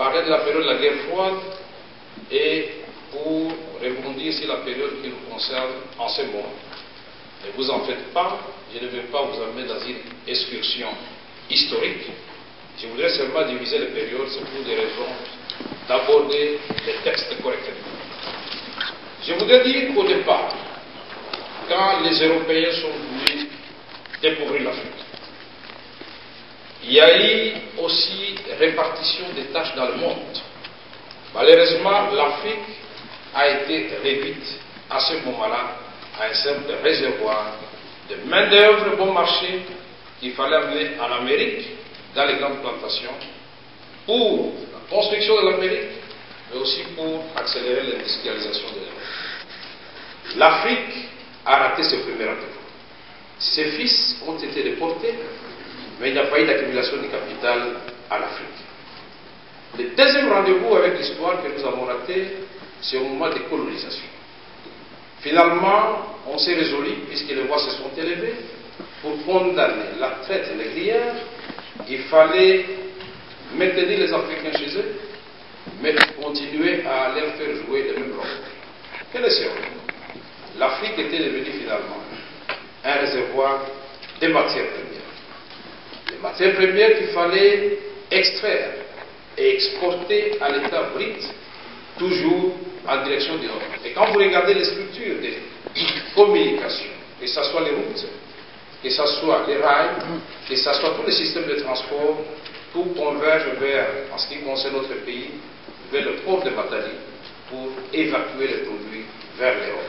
parler de la période de la guerre froide et pour rebondir sur la période qui nous concerne en ce moment. Ne vous en faites pas, je ne vais pas vous amener dans une excursion historique. Je voudrais seulement diviser les périodes, c'est pour des raisons d'aborder les textes correctement. Je voudrais dire qu'au départ, quand les Européens sont venus découvrir l'Afrique, il y a eu aussi répartition des tâches dans le monde. Malheureusement, l'Afrique a été réduite à ce moment-là à un simple réservoir de main-d'œuvre bon marché qu'il fallait amener en Amérique, dans les grandes plantations, pour la construction de l'Amérique, mais aussi pour accélérer l'industrialisation de l'Europe. L'Afrique a raté ce premier rendez-vous. Ses fils ont été déportés, mais il n'y a pas eu d'accumulation du capital à l'Afrique. Le deuxième rendez-vous avec l'histoire que nous avons raté, c'est au moment des colonisations. Finalement, on s'est résolu, puisque les voix se sont élevées, pour condamner la traite négrière. Il fallait maintenir les Africains chez eux, mais continuer à leur faire jouer le même rôle. Quel est ce rôle? L'Afrique était devenue finalement un réservoir de matières premières. Les matières premières qu'il fallait extraire et exporter à l'État brite, toujours en direction du nord. Et quand vous regardez les structures des communications, que ce soit les routes, que ce soit les rails, que ce soit tous les systèmes de transport, tout converge vers, en ce qui concerne notre pays, vers le port de Matadi pour évacuer les produits vers l'Europe.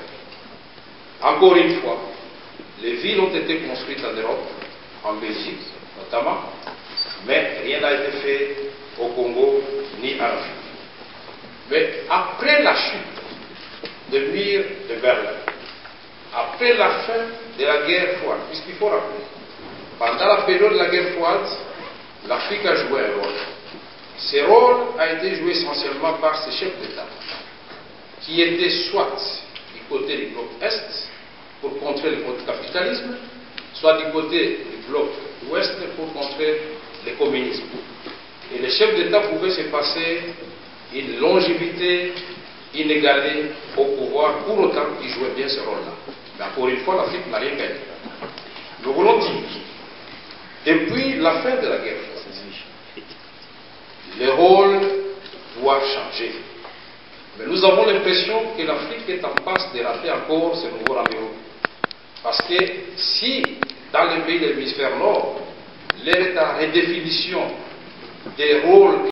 Encore une fois, les villes ont été construites en Europe, en Belgique notamment, mais rien n'a été fait au Congo ni en Afrique. Mais après la chute du mur de Berlin, après la fin de la guerre froide, puisqu'il faut rappeler, pendant la période de la guerre froide, l'Afrique a joué un rôle. Ce rôle a été joué essentiellement par ses chefs d'État, qui étaient soit du côté du bloc Est, pour contrer le capitalisme, soit du côté du bloc Ouest, pour contrer le communisme. Et les chefs d'État pouvaient se passer une longévité inégalée au pouvoir, pour autant qu'ils jouaient bien ce rôle-là. Mais encore une fois, l'Afrique n'a rien gagné. Nous voulons dire, depuis la fin de la guerre froide, le rôle doit changer. Mais nous avons l'impression que l'Afrique est en passe de rater encore ce nouveau rendez-vous. Parce que si, dans les pays de l'hémisphère nord, leur redéfinition des rôles